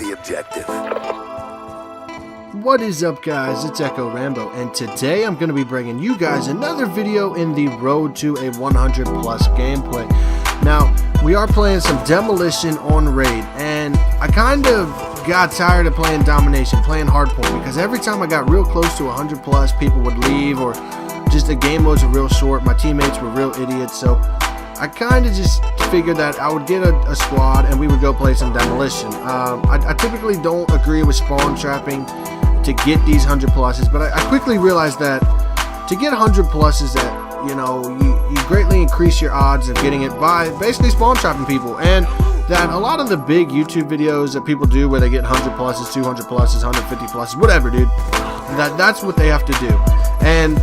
the objective. What is up, guys? It's Rambo, and today I'm going to be bringing you guys another video in the road to a 100 plus gameplay. Now, we are playing some demolition on raid, and I kind of got tired of playing domination, playing hardpoint, because every time I got real close to 100 plus, people would leave, or just the game modes were real short. My teammates were real idiots, so I kind of just figured that I would get a squad and we would go play some demolition. I typically don't agree with spawn trapping to get these 100 pluses, but I quickly realized that to get 100 pluses, that you greatly increase your odds of getting it by basically spawn trapping people, and that a lot of the big YouTube videos that people do where they get 100 pluses, 200 pluses, 150 pluses, whatever, dude, that's what they have to do. And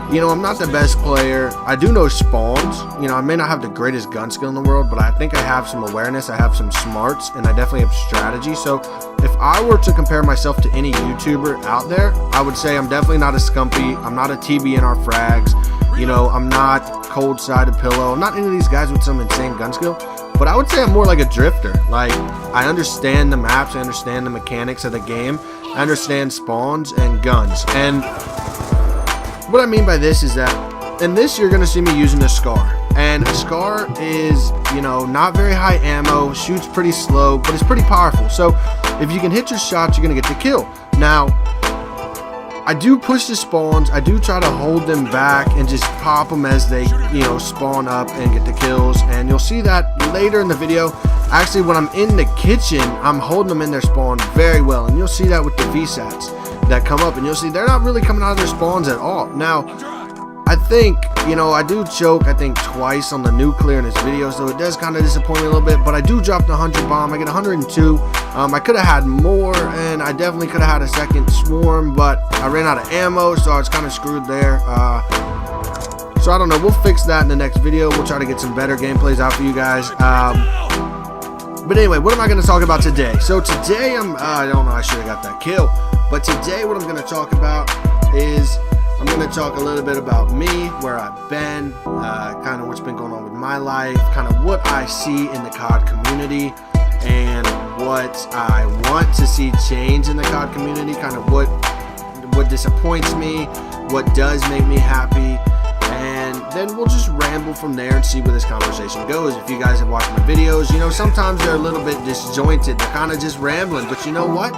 I'm not the best player. I do know spawns. I may not have the greatest gun skill in the world, but I think I have some awareness, I have some smarts, and I definitely have strategy. So if I were to compare myself to any YouTuber out there, I would say I'm definitely not a Scumpy. I'm not a TBNR Frags. I'm not Cold Sided Pillow. I'm not any of these guys with some insane gun skill. But I would say I'm more like a drifter. Like, I understand the maps, I understand the mechanics of the game, I understand spawns and guns. And what I mean by this is that in this you're going to see me using a Scar. And a Scar is, not very high ammo, shoots pretty slow, but it's pretty powerful. So if you can hit your shots, you're going to get the kill. Now, I do push the spawns, I do try to hold them back and just pop them as they, spawn up and get the kills. And you'll see that later in the video. Actually, when I'm in the kitchen, I'm holding them in their spawn very well. And you'll see that with the VSATs that come up, and you'll see they're not really coming out of their spawns at all. Now, I think, I do choke, I think, twice on the nuclear in this video, so it does kind of disappoint me a little bit, but I do drop the 100 bomb. I get 102. I could have had more, and I definitely could have had a second swarm, but I ran out of ammo, so I was kind of screwed there. So I don't know, we'll fix that in the next video. We'll try to get some better gameplays out for you guys. But anyway, what am I going to talk about today? So today I don't know, I should have got that kill. But today what I'm going to talk about is I'm going to talk a little bit about me, where I've been, kind of what's been going on with my life, kind of what I see in the COD community, and what I want to see change in the COD community, kind of what disappoints me, what does make me happy, and then we'll just ramble from there and see where this conversation goes. If you guys have watched my videos, sometimes they're a little bit disjointed, they're kind of just rambling, but you know what?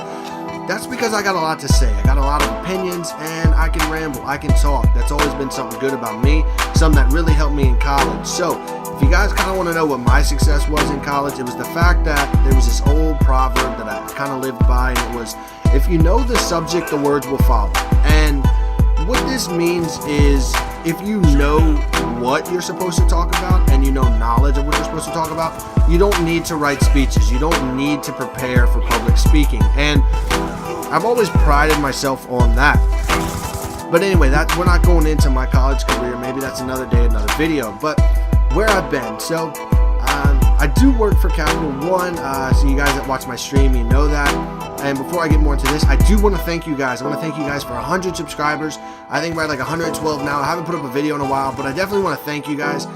That's because I got a lot to say. I got a lot of opinions, and I can ramble, I can talk. That's always been something good about me, something that really helped me in college. So if you guys kind of want to know what my success was in college, it was the fact that there was this old proverb that I kind of lived by, and it was, if you know the subject, the words will follow. And what this means is, if you know what you're supposed to talk about and you know knowledge of what you're supposed to talk about, you don't need to write speeches. You don't need to prepare for public speaking. And I've always prided myself on that. But anyway, we're not going into my college career. Maybe that's another day, another video. But where I've been. So I do work for Capital One. So you guys that watch my stream, you know that. And before I get more into this, I do want to thank you guys. I want to thank you guys for 100 subscribers. I think we're at like 112 now. I haven't put up a video in a while, but I definitely want to thank you guys.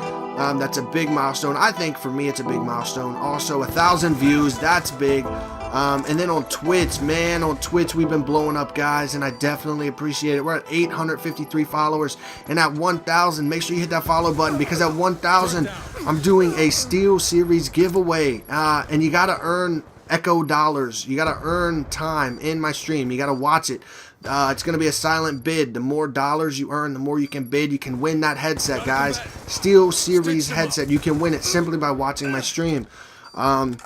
That's a big milestone. I think for me, it's a big milestone. Also, 1,000 views. That's big. And then on Twitch, man, on Twitch, we've been blowing up, guys, and I definitely appreciate it. We're at 853 followers, and at 1,000, make sure you hit that follow button, because at 1,000, I'm doing a Steel Series giveaway, and you got to earn Echo dollars. You got to earn time in my stream. You got to watch it. It's going to be a silent bid. The more dollars you earn, the more you can bid. You can win that headset, guys. Steel Series headset. You can win it simply by watching my stream. And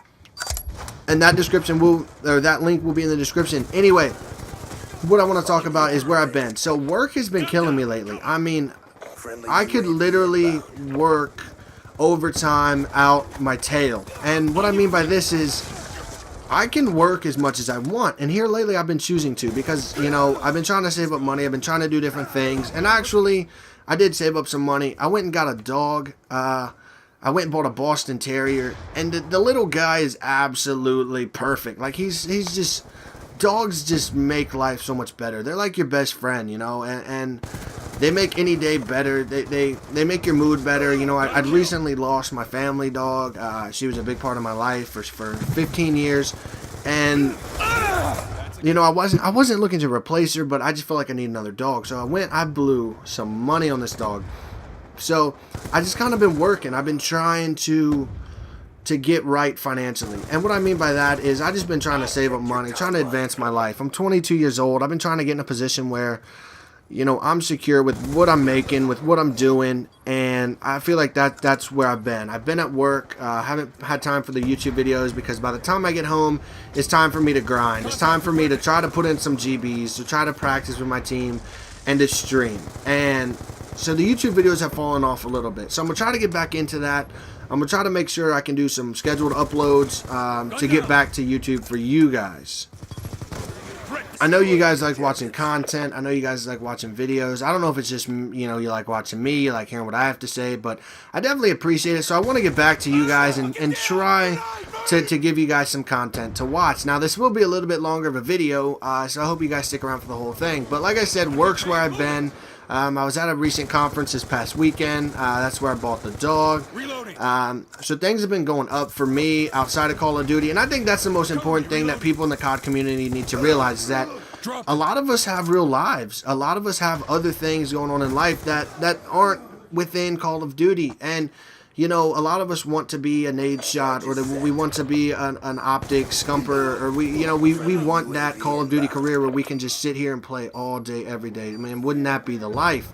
that that link will be in the description. Anyway, what I want to talk about is where I've been. So work has been killing me lately. I mean, I could literally work overtime out my tail. And what I mean by this is, I can work as much as I want, and here lately I've been choosing to, because I've been trying to save up money, I've been trying to do different things, and actually I did save up some money. I went and got a dog. I went and bought a Boston Terrier, and the little guy is absolutely perfect. Like, he's just, dogs just make life so much better. They're like your best friend, and they make any day better. They make your mood better. I'd recently lost my family dog. She was a big part of my life for 15 years. And you know, I wasn't looking to replace her, but I just felt like I need another dog. So I blew some money on this dog. So I just kind of been working. I've been trying to get right financially. And what I mean by that is I just been trying to save up money, trying to advance my life. I'm 22 years old. I've been trying to get in a position where, you know, I'm secure with what I'm making, with what I'm doing, and I feel like that's where I've been. I've been at work. Haven't had time for the YouTube videos because by the time I get home, it's time for me to grind. It's time for me to try to put in some GBs, to try to practice with my team, and to stream. And so the YouTube videos have fallen off a little bit. So I'm going to try to get back into that. I'm going to try to make sure I can do some scheduled uploads to get back to YouTube for you guys. I know you guys like watching content. I know you guys like watching videos. I don't know if it's just, you know, you like watching me, you like hearing what I have to say, but I definitely appreciate it. So I want to get back to you guys and try to give you guys some content to watch. Now, this will be a little bit longer of a video, so I hope you guys stick around for the whole thing. But like I said, work's where I've been. I was at a recent conference this past weekend. That's where I bought the dog. So things have been going up for me outside of Call of Duty. And I think that's the most important thing that people in the COD community need to realize is that a lot of us have real lives. A lot of us have other things going on in life that aren't within Call of Duty. And, you know, a lot of us want to be a nade shot, or we want to be an optic scumper, or we want that Call of Duty career where we can just sit here and play all day, every day. I mean, wouldn't that be the life?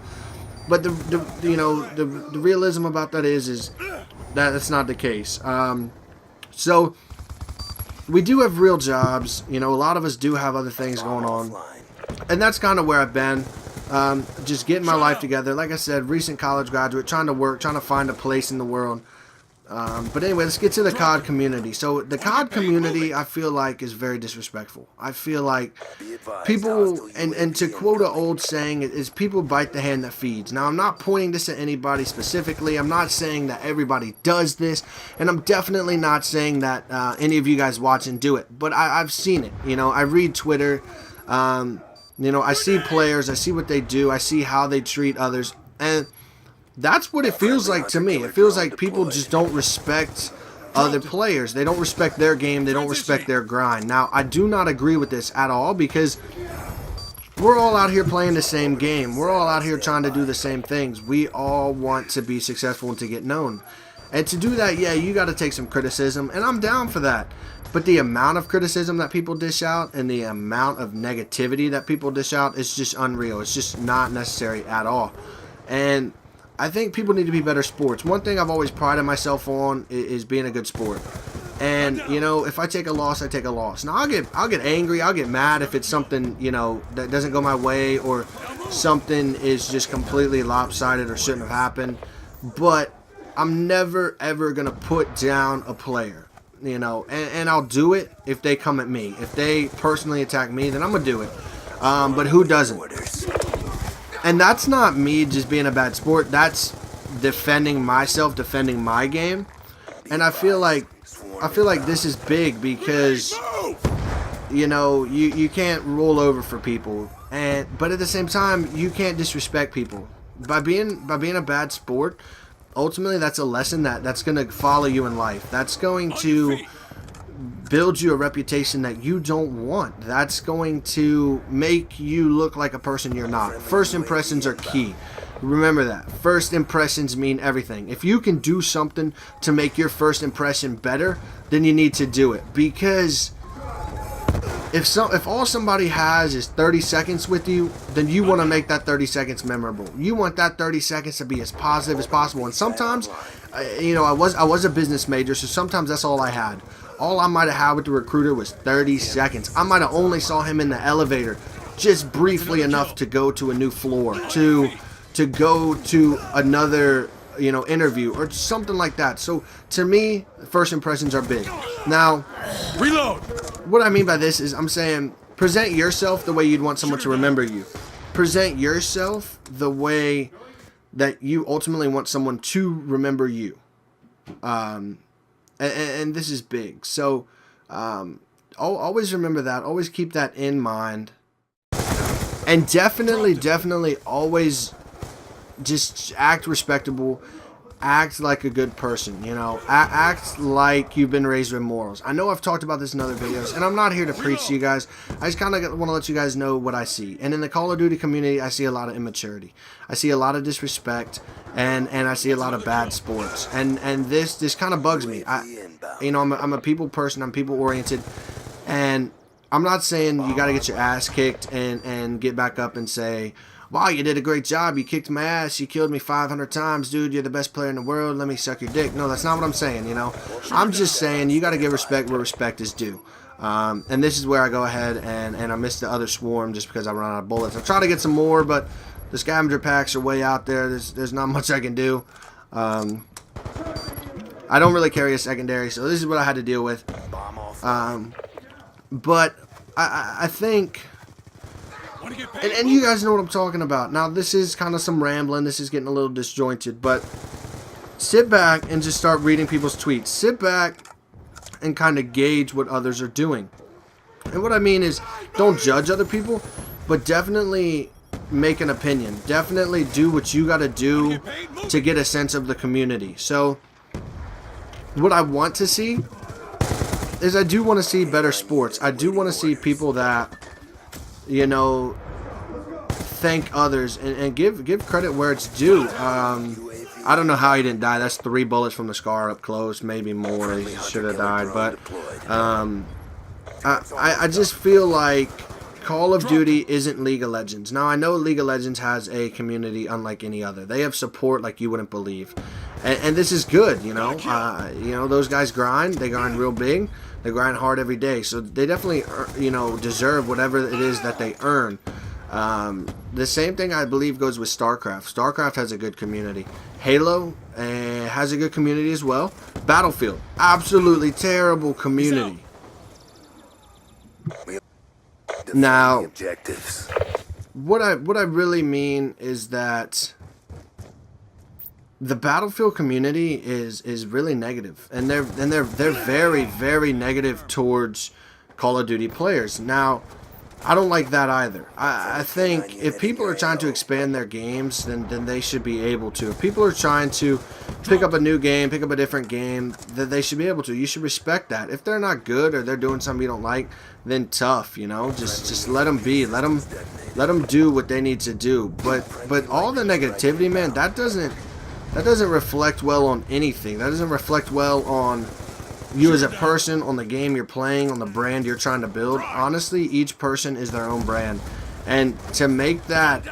But the realism about that is that that's not the case. So we do have real jobs. You know, a lot of us do have other things going on, and that's kind of where I've been. Just getting my life together. Like I said, recent college graduate, trying to work, trying to find a place in the world. But anyway, let's get to the COD community. So the COD community, I feel like, is very disrespectful. I feel like people, and to quote an old saying, is people bite the hand that feeds. Now, I'm not pointing this at anybody specifically. I'm not saying that everybody does this, and I'm definitely not saying that any of you guys watching do it. But I've seen it. You know, I read Twitter. You know, I see players, I see what they do, I see how they treat others, and that's what it feels like to me. It feels like people just don't respect other players. They don't respect their game, they don't respect their grind. Now, I do not agree with this at all, because we're all out here playing the same game. We're all out here trying to do the same things. We all want to be successful and to get known. And to do that, yeah, you got to take some criticism, and I'm down for that. But the amount of criticism that people dish out and the amount of negativity that people dish out is just unreal. It's just not necessary at all. And I think people need to be better sports. One thing I've always prided myself on is being a good sport. And, you know, if I take a loss, I take a loss. Now, I'll get angry, I'll get mad if it's something, you know, that doesn't go my way, or something is just completely lopsided or shouldn't have happened. But I'm never, ever going to put down a player. You know, and I'll do it if they come at me. If they personally attack me, then I'm going to do it. But who doesn't? And that's not me just being a bad sport. That's defending myself, defending my game. And I feel like this is big because, you know, you can't roll over for people. But at the same time, you can't disrespect people. By being a bad sport, ultimately, that's a lesson that's going to follow you in life. That's going to build you a reputation that you don't want. That's going to make you look like a person you're not. First impressions are key. Remember that. First impressions mean everything. If you can do something to make your first impression better, then you need to do it. Because if all somebody has is 30 seconds with you, then you want to make that 30 seconds memorable. You want that 30 seconds to be as positive as possible. And sometimes, you know, I was a business major, so sometimes that's all I had. All I might have had with the recruiter was 30 seconds. I might have only saw him in the elevator just briefly enough to go to a new floor, to go to another, you know, interview or something like that. So to me, first impressions are big. Now, reload. What I mean by this is I'm saying present yourself the way you'd want someone to remember you. Present yourself the way that you ultimately want someone to remember you. And this is big. So always remember that. Always keep that in mind. And definitely always just act respectable. act like a good person, you know, act like you've been raised with morals. I know I've talked about this in other videos, and I'm not here to preach to you guys. I just kind of want to let you guys know what I see. And in the Call of Duty community, I see a lot of immaturity. I see a lot of disrespect, and I see a lot of bad sports. And this kind of bugs me. I'm a people person. I'm people oriented, and I'm not saying you got to get your ass kicked and get back up and say, wow, you did a great job. You kicked my ass. You killed me 500 times, dude. You're the best player in the world. Let me suck your dick. No, that's not what I'm saying, you know. I'm just saying you got to give respect where respect is due. And this is where I go ahead and I miss the other swarm just because I run out of bullets. I try to get some more, but the scavenger packs are way out there. There's not much I can do. I don't really carry a secondary, so this is what I had to deal with. But I think... And you guys know what I'm talking about. Now, this is kind of some rambling. This is getting a little disjointed. But sit back and just start reading people's tweets. Sit back and kind of gauge what others are doing. And what I mean is, don't judge other people, but definitely make an opinion. Definitely do what you got to do to get a sense of the community. So, what I want to see is I do want to see better sports. I do want to see people that, you know, thank others and give credit where it's due. I don't know how he didn't die. That's 3 bullets from the scar up close, maybe more. He should have died. But I just feel like Call of Duty isn't League of Legends. Now, I know League of Legends has a community unlike any other. They have support like you wouldn't believe. And this is good, you know. Those guys grind. They grind real big. They grind hard every day. So they definitely, you know, deserve whatever it is that they earn. The same thing I believe goes with StarCraft. StarCraft has a good community. Halo has a good community as well. Battlefield, absolutely terrible community. Now, what I really mean is that the Battlefield community is really negative, and they're very, very negative towards Call of Duty players. Now, I don't like that either. I think if people are trying to expand their games, then they should be able to. If people are trying to pick up a new game, pick up a different game, then they should be able to. You should respect that. If they're not good or they're doing something you don't like, then tough, you know. Just let them be. Let them do what they need to do. But all the negativity, man, that doesn't reflect well on anything. That doesn't reflect well on you as a person, on the game you're playing, on the brand you're trying to build. Honestly, each person is their own brand. And to make that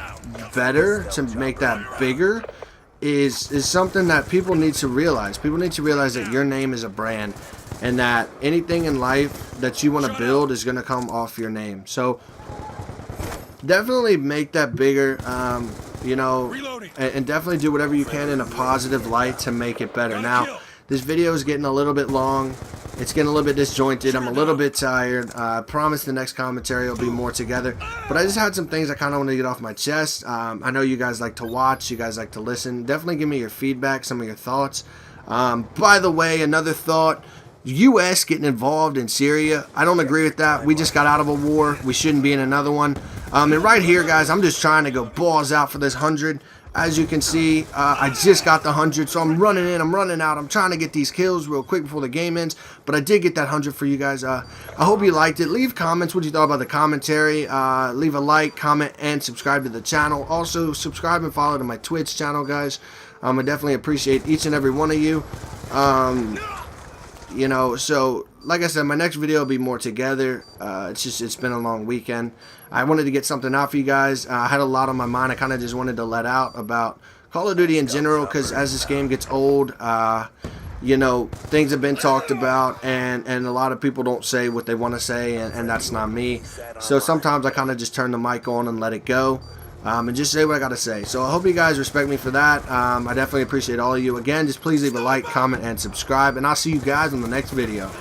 better, to make that bigger, is something that people need to realize. People need to realize that your name is a brand, and that anything in life that you want to build is going to come off your name. So definitely make that bigger, you know, and definitely do whatever you can in a positive light to make it better. Now, this video is getting a little bit long. It's getting a little bit disjointed. I'm a little bit tired. I promise the next commentary will be more together. But I just had some things I kind of want to get off my chest. I know you guys like to watch. You guys like to listen. Definitely give me your feedback, some of your thoughts. By the way, another thought. U.S. getting involved in Syria. I don't agree with that. We just got out of a war. We shouldn't be in another one. And right here, guys, I'm just trying to go balls out for this 100. As you can see, I just got the 100, so I'm running in, I'm running out. I'm trying to get these kills real quick before the game ends, but I did get that 100 for you guys. I hope you liked it. Leave comments what you thought about the commentary. Leave a like, comment, and subscribe to the channel. Also, subscribe and follow to my Twitch channel, guys. I definitely appreciate each and every one of you. You know, so like I said, my next video will be more together. It's been a long weekend. I wanted to get something out for you guys. I had a lot on my mind. I kind of just wanted to let out about Call of Duty in general, because as this game gets old, you know, things have been talked about, and a lot of people don't say what they want to say, and that's not me. So sometimes I kind of just turn the mic on and let it go, and just say what I got to say. So I hope you guys respect me for that. I definitely appreciate all of you. Again, just please leave a like, comment, and subscribe, and I'll see you guys in the next video.